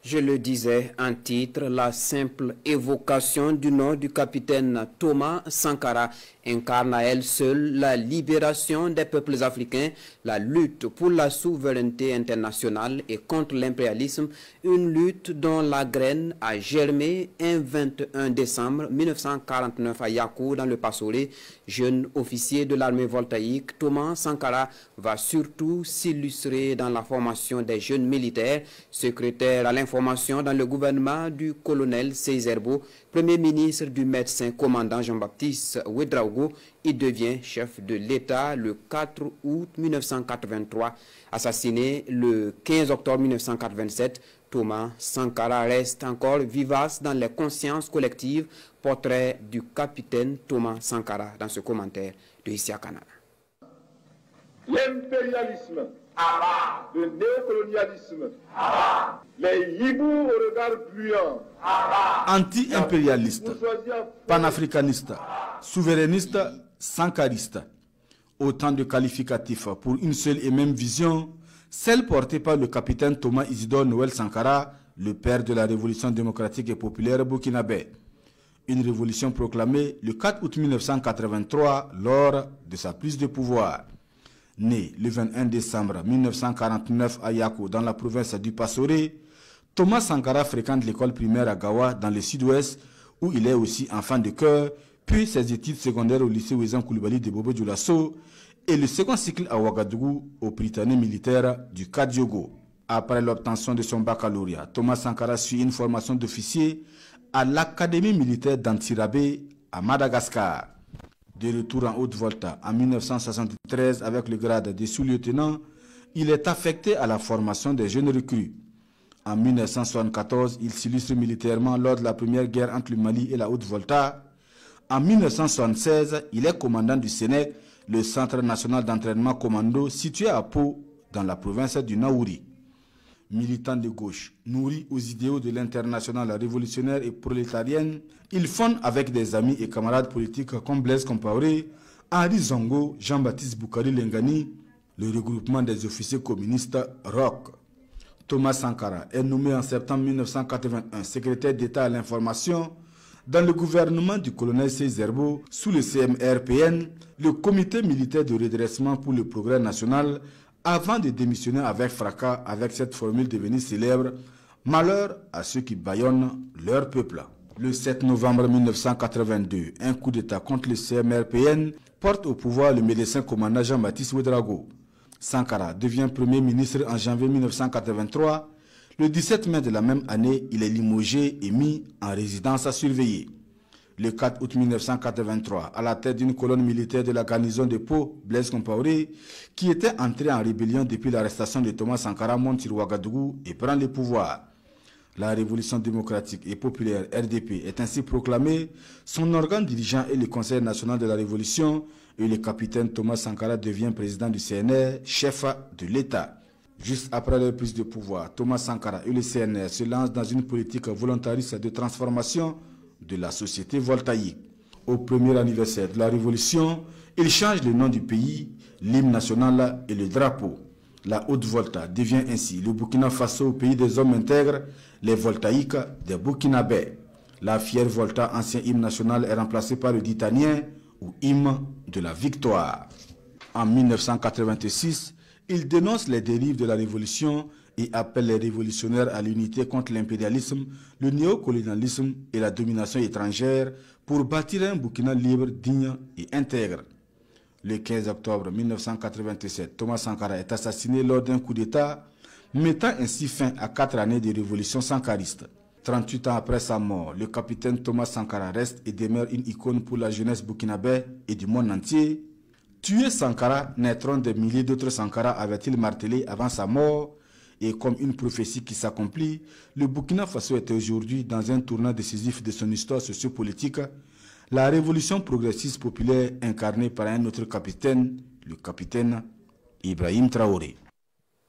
Je le disais en titre, la simple évocation du nom du capitaine Thomas Sankara incarne à elle seule la libération des peuples africains, la lutte pour la souveraineté internationale et contre l'impérialisme, une lutte dont la graine a germé un 21 décembre 1949 à Yakou dans le Passoré. Jeune officier de l'armée voltaïque, Thomas Sankara va surtout s'illustrer dans la formation des jeunes militaires, secrétaire à l'information dans le gouvernement du colonel Seyzerbo, premier ministre du médecin commandant Jean-Baptiste Ouédraogo. Il devient chef de l'État le 4 août 1983. Assassiné le 15 octobre 1987, Thomas Sankara reste encore vivace dans les consciences collectives. Portrait du capitaine Thomas Sankara dans ce commentaire de Isia Canada. L'impérialisme, le néocolonialisme, les hiboux au regard bruyant, anti-impérialiste, panafricaniste, souverainiste, sankariste. Autant de qualificatifs pour une seule et même vision, celle portée par le capitaine Thomas Isidore Noël Sankara, le père de la révolution démocratique et populaire burkinabé. Une révolution proclamée le 4 août 1983 lors de sa prise de pouvoir. Né le 21 décembre 1949 à Yakou dans la province du Passoré, Thomas Sankara fréquente l'école primaire à Gawa dans le sud-ouest où il est aussi enfant de cœur, puis ses études secondaires au lycée Ouezan Koulibaly de Bobo Dioulasso et le second cycle à Ouagadougou au Prytanée militaire du Kadiogo. Après l'obtention de son baccalauréat, Thomas Sankara suit une formation d'officier à l'Académie militaire d'Antsirabé à Madagascar. De retour en Haute-Volta en 1973 avec le grade de sous-lieutenant, il est affecté à la formation des jeunes recrues. En 1974, il s'illustre militairement lors de la première guerre entre le Mali et la Haute-Volta. En 1976, il est commandant du Sénèque, le Centre national d'entraînement commando situé à Pau, dans la province du Naouri. Militant de gauche, nourri aux idéaux de l'internationale révolutionnaire et prolétarienne, il fonde avec des amis et camarades politiques comme Blaise Compaoré, Henri Zongo, Jean-Baptiste Boukari Lengani, le regroupement des officiers communistes ROC. Thomas Sankara est nommé en septembre 1981 secrétaire d'État à l'information dans le gouvernement du colonel Seyzerbo sous le CMRPN, le comité militaire de redressement pour le progrès national, avant de démissionner avec fracas avec cette formule devenue célèbre « Malheur à ceux qui bâillonnent leur peuple ». Le 7 novembre 1982, un coup d'État contre le CMRPN porte au pouvoir le médecin commandant Jean-Baptiste Ouédraogo. Sankara devient premier ministre en janvier 1983. Le 17 mai de la même année, il est limogé et mis en résidence à surveiller. Le 4 août 1983, à la tête d'une colonne militaire de la garnison de Pau, Blaise Compaoré, qui était entré en rébellion depuis l'arrestation de Thomas Sankara, monte sur Ouagadougou et prend le pouvoir. La révolution démocratique et populaire RDP est ainsi proclamée, son organe dirigeant est le Conseil national de la révolution et le capitaine Thomas Sankara devient président du CNR, chef de l'État. Juste après leur prise de pouvoir, Thomas Sankara et le CNR se lancent dans une politique volontariste de transformation de la société voltaïque. Au premier anniversaire de la Révolution, il change le nom du pays, l'hymne national et le drapeau. La Haute-Volta devient ainsi le Burkina Faso au pays des hommes intègres, les voltaïques des Burkinabés. La fière Volta, ancien hymne national, est remplacée par le Ditanien ou hymne de la victoire. En 1986, il dénonce les dérives de la Révolution et appelle les révolutionnaires à l'unité contre l'impérialisme, le néocolonialisme et la domination étrangère pour bâtir un Burkina libre, digne et intègre. Le 15 octobre 1987, Thomas Sankara est assassiné lors d'un coup d'État, mettant ainsi fin à 4 années de révolution sankariste. 38 ans après sa mort, le capitaine Thomas Sankara reste et demeure une icône pour la jeunesse burkinabé et du monde entier. Tuer Sankara, naîtront des milliers d'autres Sankara, avait-il martelé avant sa mort. Et comme une prophétie qui s'accomplit, le Burkina Faso est aujourd'hui dans un tournant décisif de son histoire sociopolitique, la révolution progressiste populaire incarnée par un autre capitaine, le capitaine Ibrahim Traoré.